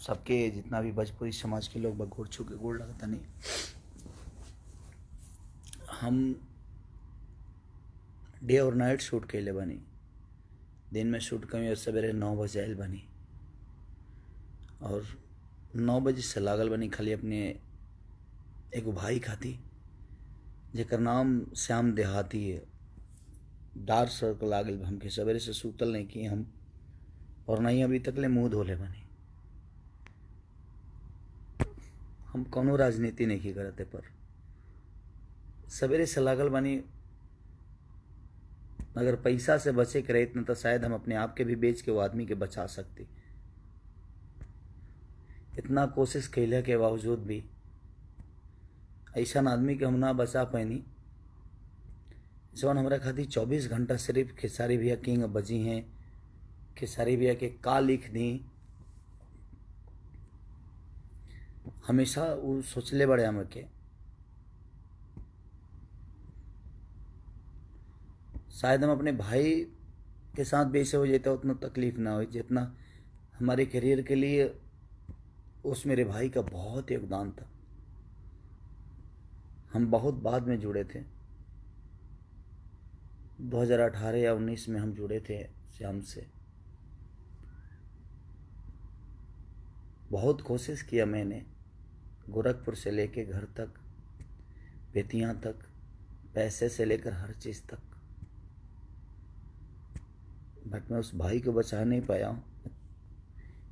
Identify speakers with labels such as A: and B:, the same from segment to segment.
A: सबके जितना भी भोजपुरी समाज के लोग गोड़ छू के गोड़ लगता नहीं। हम डे और नाइट शूट कैले बनी। दिन में शूट कमी और सवेरे 9 बजे आयल बनी और 9 बजे से लागल बनी खाली अपने एगो भाई खाती जेकर नाम श्याम देहाती है। डार्क सर्कल आ गई हमके, सवेरे से सूतल नहीं किए हम और नहीं अभी तक ले मुँह धोले बनी। हम कोनो राजनीति नहीं की करते पर सवेरे से लागल बनी। अगर पैसा से बचे के रहे तो शायद हम अपने आप के भी बेच के वो आदमी के बचा सकते। इतना कोशिश कैले के बावजूद भी ऐसा आदमी के हम ना बचा पैनी जौन हमारा खातिर 24 घंटा सिर्फ खेसारी भैया किंग बजी हैं। खेसारी भैया के का लिख दी हमेशा वो सोचले बड़े हम के शायद हम अपने भाई के साथ बेसे हो जाता उतना तकलीफ ना हो जितना हमारे करियर के लिए उस मेरे भाई का बहुत योगदान था। हम बहुत बाद में जुड़े थे, 2018 या 19 में हम जुड़े थे श्याम से। बहुत कोशिश किया मैंने गोरखपुर से लेके घर तक, बेतियां तक, पैसे से लेकर हर चीज़ तक, बट मैं उस भाई को बचा नहीं पाया हूँ।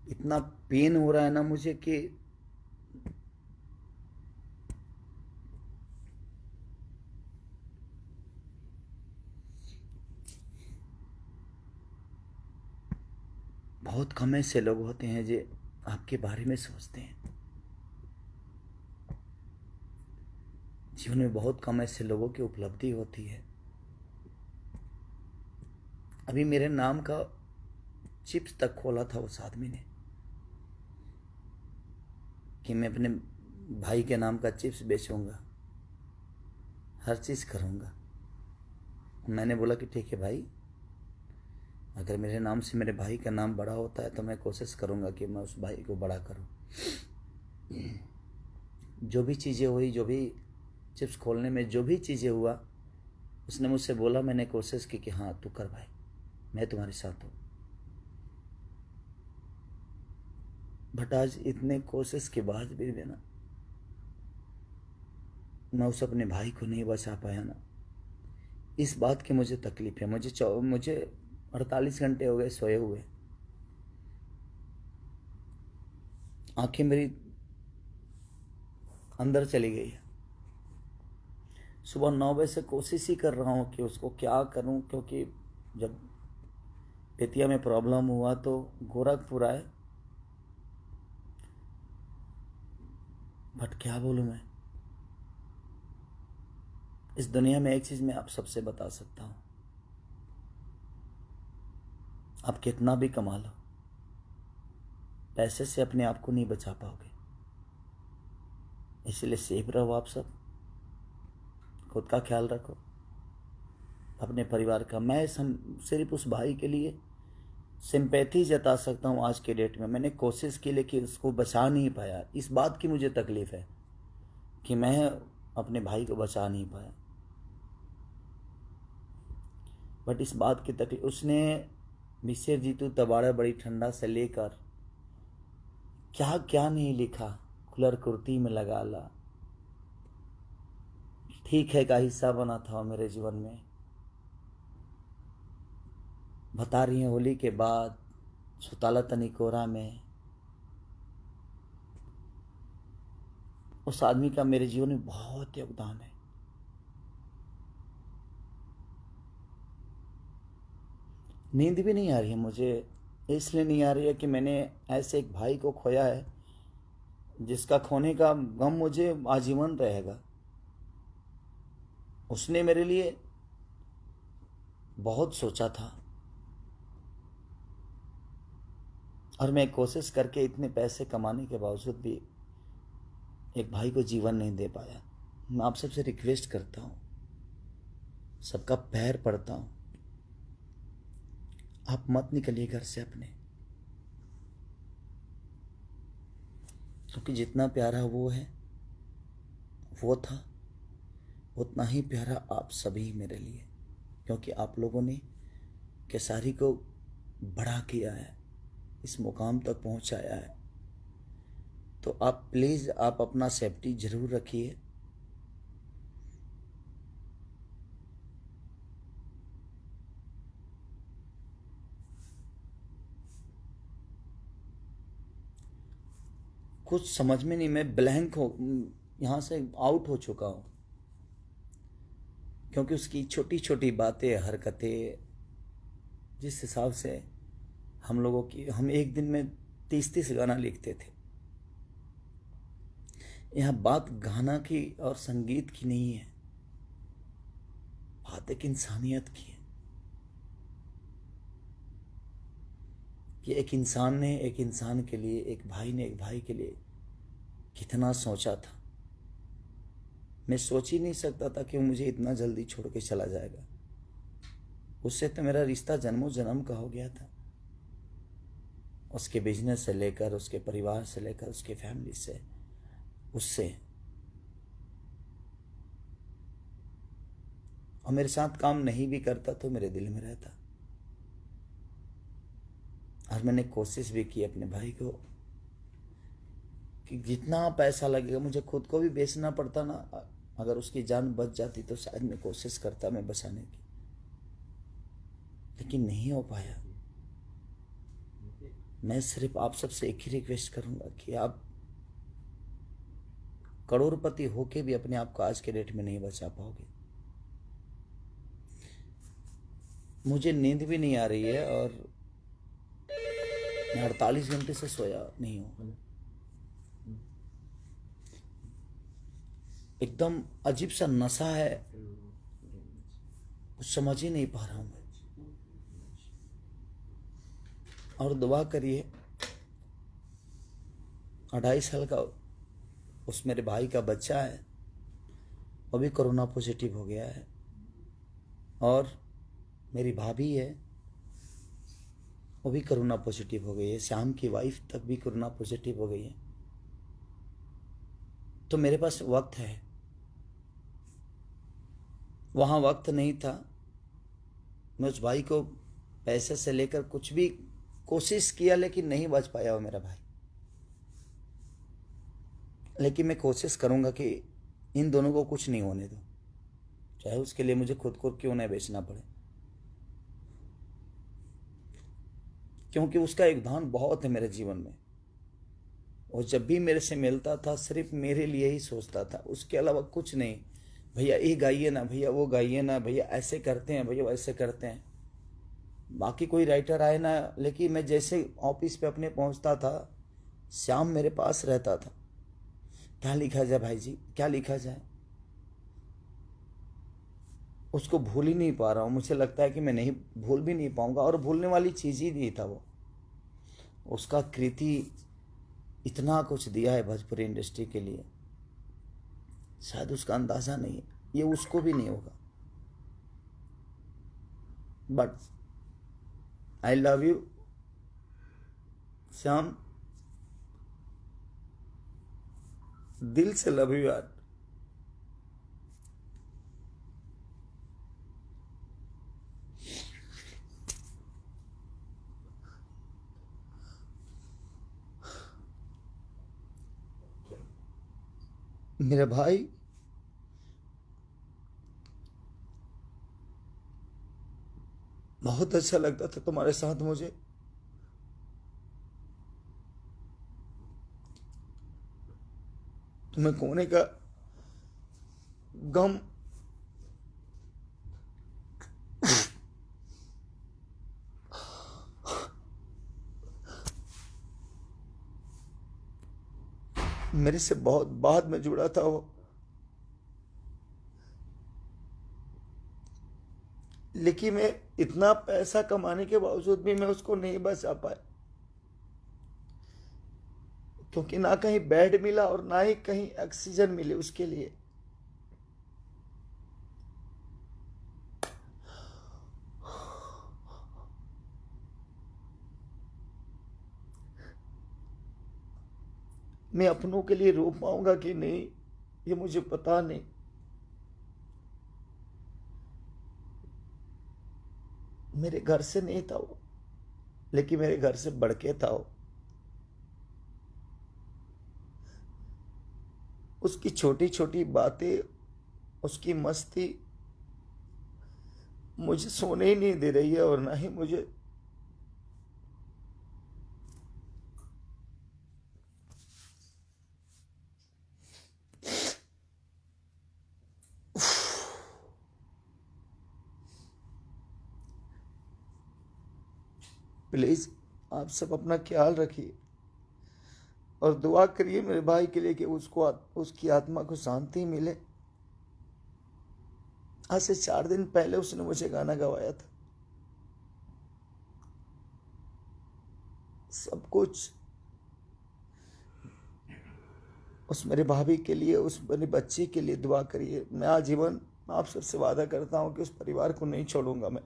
A: इतना पेन हो रहा है ना मुझे कि बहुत कम ऐसे लोग होते हैं जो आपके बारे में सोचते हैं। जीवन में बहुत कम ऐसे लोगों की उपलब्धि होती है। अभी मेरे नाम का चिप्स तक खोला था उस आदमी ने कि मैं अपने भाई के नाम का चिप्स बेचूंगा, हर चीज़ करूंगा। मैंने बोला कि ठीक है भाई, अगर मेरे नाम से मेरे भाई का नाम बड़ा होता है तो मैं कोशिश करूंगा कि मैं उस भाई को बड़ा करूं। जो भी चीज़ें हुई, जो भी चिप्स खोलने में जो भी चीज़ें हुआ, उसने मुझसे बोला, मैंने कोशिश की कि हाँ तू कर भाई, मैं तुम्हारे साथ हूँ। बट आज इतने कोशिश के बाद भी ना मैं उस अपने भाई को नहीं बचा पाया ना, इस बात की मुझे तकलीफ है। मुझे 48 घंटे हो गए सोए हुए, आंखें मेरी अंदर चली गई है। सुबह 9 बजे से कोशिश ही कर रहा हूँ कि उसको क्या करूँ, क्योंकि जब बेतिया में प्रॉब्लम हुआ तो गोरखपुर आए। बट क्या बोलूँ मैं, इस दुनिया में एक चीज़ मैं आप सबसे बता सकता हूँ, आप कितना भी कमा लो, पैसे से अपने आप को नहीं बचा पाओगे। इसलिए सेफ रहो, आप सब खुद का ख्याल रखो, अपने परिवार का। मैं सिर्फ उस भाई के लिए सिंपैथी जता सकता हूँ आज के डेट में। मैंने कोशिश की लेकिन उसको बचा नहीं पाया। इस बात की मुझे तकलीफ है कि मैं अपने भाई को बचा नहीं पाया। बट इस बात की तकलीफ, उसने मिसेर जीतू तबाड़ा बड़ी ठंडा से लेकर क्या क्या नहीं लिखा, खुलर कुर्ती में लगा ला, ठीक है का हिस्सा बना था मेरे जीवन में। बता रही हैं होली के बाद, सुताला तनी कोरा में, उस आदमी का मेरे जीवन में बहुत योगदान है। नींद भी नहीं आ रही है मुझे, इसलिए नहीं आ रही है कि मैंने ऐसे एक भाई को खोया है जिसका खोने का गम मुझे आजीवन रहेगा। उसने मेरे लिए बहुत सोचा था और मैं कोशिश करके इतने पैसे कमाने के बावजूद भी एक भाई को जीवन नहीं दे पाया। मैं आप सबसे रिक्वेस्ट करता हूँ, सबका पैर पड़ता हूँ, आप मत निकलिए घर से अपने। क्योंकि जितना प्यारा वो है, वो था, उतना ही प्यारा आप सभी मेरे लिए, क्योंकि आप लोगों ने केसारी को बड़ा किया है, इस मुकाम तक पहुंचाया है। तो आप प्लीज़ आप अपना सेफ्टी जरूर रखिए। कुछ समझ में नहीं, मैं ब्लैंक हो, यहाँ से आउट हो चुका हूँ, क्योंकि उसकी छोटी छोटी बातें, हरकतें, जिस हिसाब से हम लोगों की, हम एक दिन में 30-30 गाना लिखते थे। यहाँ बात गाना की और संगीत की नहीं है, बात एक इंसानियत की है कि एक इंसान ने एक इंसान के लिए, एक भाई ने एक भाई के लिए कितना सोचा था। मैं सोच ही नहीं सकता था कि वो मुझे इतना जल्दी छोड़ के चला जाएगा। उससे तो मेरा रिश्ता जन्मों जन्म का हो गया था, उसके बिजनेस से लेकर, उसके परिवार से लेकर, उसके फैमिली से, उससे। और मेरे साथ काम नहीं भी करता तो मेरे दिल में रहता। और मैंने कोशिश भी की अपने भाई को कि जितना पैसा लगेगा, मुझे खुद को भी बेचना पड़ता ना, अगर उसकी जान बच जाती तो शायद मैं कोशिश करता मैं बचाने की, लेकिन नहीं हो पाया। मैं सिर्फ आप सबसे एक ही रिक्वेस्ट करूंगा कि आप करोड़पति होके भी अपने आप को आज के डेट में नहीं बचा पाओगे। मुझे नींद भी नहीं आ रही है और मैं 48 घंटे से सोया नहीं हूं। एकदम अजीब सा नशा है, कुछ समझ ही नहीं पा रहा हूं मैं। और दुआ करिए, 2.5 साल का उस मेरे भाई का बच्चा है, वो भी कोरोना पॉजिटिव हो गया है। और मेरी भाभी है, वो भी कोरोना पॉजिटिव हो गई है। श्याम की वाइफ तक भी कोरोना पॉजिटिव हो गई है। तो मेरे पास वक्त है, वहाँ वक्त नहीं था। मैं उस भाई को पैसे से लेकर कुछ भी कोशिश किया, लेकिन नहीं बच पाया वो मेरा भाई। लेकिन मैं कोशिश करूंगा कि इन दोनों को कुछ नहीं होने दो, चाहे उसके लिए मुझे खुद को क्यों न बेचना पड़े, क्योंकि उसका योगदान बहुत है मेरे जीवन में। और जब भी मेरे से मिलता था सिर्फ मेरे लिए ही सोचता था, उसके अलावा कुछ नहीं। भैया ये गाइए ना, भैया वो गाइए ना, भैया ऐसे करते हैं, भैया वैसे करते हैं। बाकी कोई राइटर आए ना, लेकिन मैं जैसे ऑफिस पे अपने पहुंचता था, श्याम मेरे पास रहता था। क्या लिखा जाए भाई जी, क्या लिखा जाए? उसको भूल ही नहीं पा रहा हूँ। मुझे लगता है कि मैं नहीं भूल भी नहीं पाऊंगा, और भूलने वाली चीज़ ही नहीं था वो। उसका कृति इतना कुछ दिया है भोजपुरी इंडस्ट्री के लिए, शायद उसका अंदाज़ा नहीं है, ये उसको भी नहीं होगा। But I love you Shyam, दिल से लव यू यार। मेरे भाई, बहुत अच्छा लगता था तुम्हारे साथ मुझे। तुम्हें खोने का गम मेरे से बहुत बाद में जुड़ा था वो, लेकिन मैं इतना पैसा कमाने के बावजूद भी मैं उसको नहीं बचा पाया, क्योंकि ना कहीं बेड मिला और ना ही कहीं ऑक्सीजन मिले उसके लिए। मैं अपनों के लिए रो पाऊंगा कि नहीं, ये मुझे पता नहीं। मेरे घर से नहीं था वो, लेकिन मेरे घर से बढ़ के था वो। उसकी छोटी छोटी बातें, उसकी मस्ती मुझे सोने ही नहीं दे रही है, और ना ही मुझे प्लीज आप सब अपना ख्याल रखिए और दुआ करिए मेरे भाई के लिए कि उसको उसकी आत्मा को शांति मिले। आज से 4 दिन पहले उसने मुझे गाना गवाया था। सब कुछ उस मेरे भाभी के लिए, उस मेरे बच्चे के लिए दुआ करिए। मैं आजीवन आप सबसे वादा करता हूं कि उस परिवार को नहीं छोड़ूंगा। मैं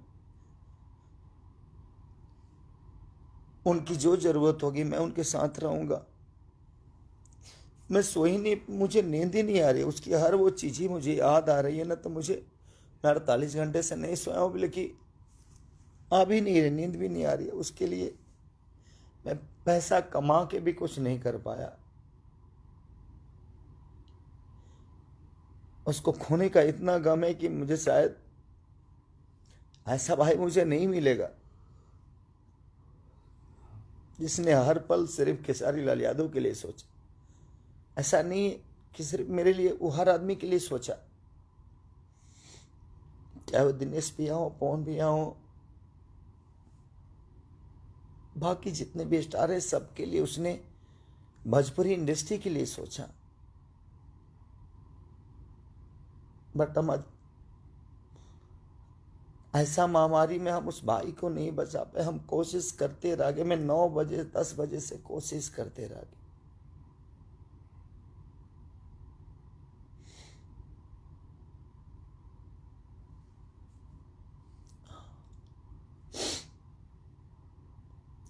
A: उनकी जो जरूरत होगी मैं उनके साथ रहूंगा। मैं सोई नहीं, मुझे नींद ही नहीं आ रही। उसकी हर वो चीज़ ही मुझे याद आ रही है ना, तो मुझे, मैं 48 घंटे से नहीं सोया हूँ, लेकिन आ भी नहीं रही, नींद भी नहीं आ रही है। उसके लिए मैं पैसा कमा के भी कुछ नहीं कर पाया। उसको खोने का इतना गम है कि मुझे शायद ऐसा भाई मुझे नहीं मिलेगा जिसने हर पल सिर्फ खेसारी लाल यादव के लिए सोचा। ऐसा नहीं कि सिर्फ मेरे लिए, वो हर आदमी के लिए सोचा। चाहे वो दिनेश भैया हो, पवन भैया हो, बाकी जितने भी स्टार है, सबके लिए उसने भोजपुरी इंडस्ट्री के लिए सोचा। बट हम ऐसा महामारी में हम उस भाई को नहीं बचा पाए। हम कोशिश करते रह गए। मैं 9 बजे 10 बजे से कोशिश करते रह गए।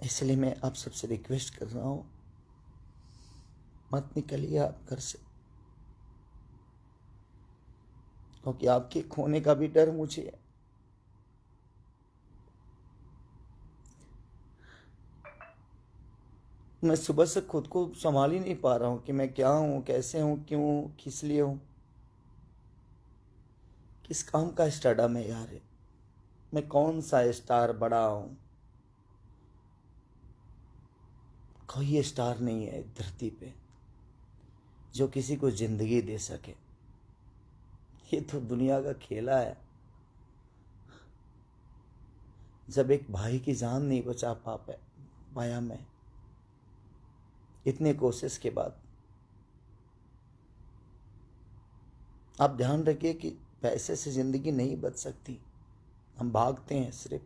A: इसलिए मैं आप सबसे रिक्वेस्ट कर रहा हूं, मत निकलिए आप घर से, क्योंकि आपके खोने का भी डर मुझे है। मैं सुबह से खुद को संभाल ही नहीं पा रहा हूं कि मैं क्या हूं, कैसे हूं, क्यों, किस लिए हूं, किस काम का स्टारडम है यार है। मैं कौन सा स्टार बड़ा हूं। कोई स्टार नहीं है धरती पे जो किसी को जिंदगी दे सके। ये तो दुनिया का खेला है। जब एक भाई की जान नहीं बचा पाया मैं, इतने कोशिश के बाद। आप ध्यान रखिए कि पैसे से जिंदगी नहीं बच सकती। हम भागते हैं सिर्फ,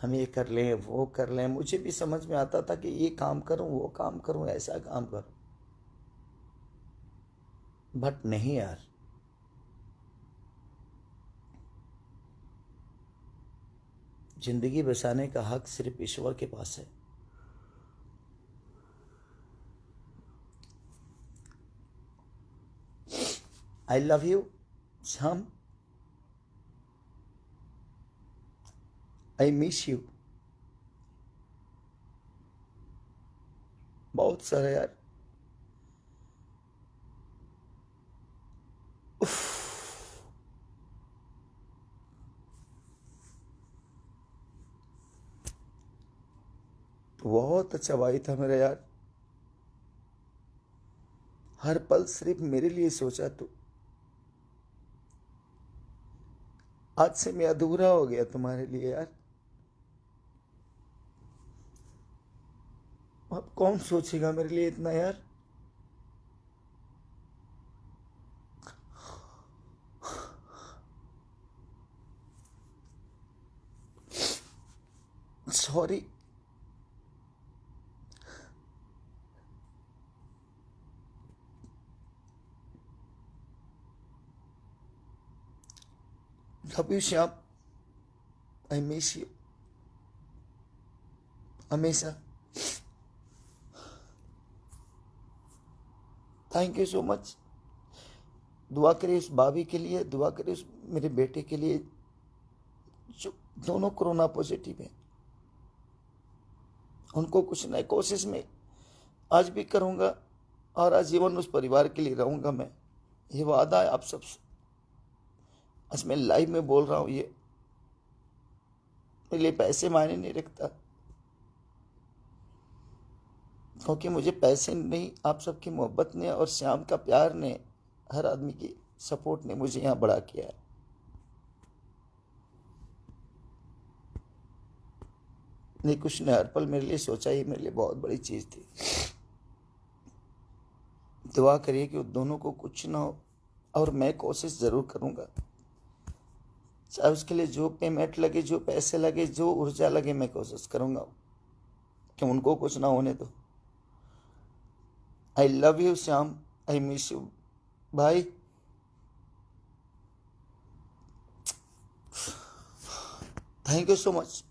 A: हम ये कर लें, वो कर लें। मुझे भी समझ में आता था कि ये काम करूं, वो काम करूं, ऐसा काम करूं, बट नहीं यार। जिंदगी बचाने का हक सिर्फ ईश्वर के पास है। आई love you Shyam, I miss you बहुत सारा यार। बहुत अच्छा भाई था मेरा यार। हर पल सिर्फ मेरे लिए सोचा तू। आज से मैं अधूरा हो गया तुम्हारे लिए यार। अब कौन सोचेगा मेरे लिए इतना यार। Sorry. Love you Shyam, I miss you हमेशा। Thank you so much. दुआ करिए उस भाभी के लिए, दुआ करिए उस मेरे बेटे के लिए जो दोनों कोरोना पॉजिटिव हैं। उनको कुछ नई कोशिश में आज भी करूँगा और आजीवन उस परिवार के लिए रहूँगा। मैं ये वादा है आप सबसे, आज मैं लाइव में बोल रहा हूँ। ये मेरे लिए पैसे मायने नहीं रखता, क्योंकि मुझे पैसे नहीं, आप सबकी मोहब्बत ने और श्याम का प्यार ने, हर आदमी की सपोर्ट ने मुझे यहाँ बड़ा किया है। नहीं, कुछ ने हर पल मेरे लिए सोचा, ही मेरे लिए बहुत बड़ी चीज़ थी। दुआ करिए कि दोनों को कुछ ना हो, और मैं कोशिश ज़रूर करूँगा, चाहे उसके लिए जो पेमेंट लगे, जो पैसे लगे, जो ऊर्जा लगे, मैं कोशिश करूँगा कि उनको कुछ ना होने दो। I love you Shyam, I miss you भाई। Thank you so much.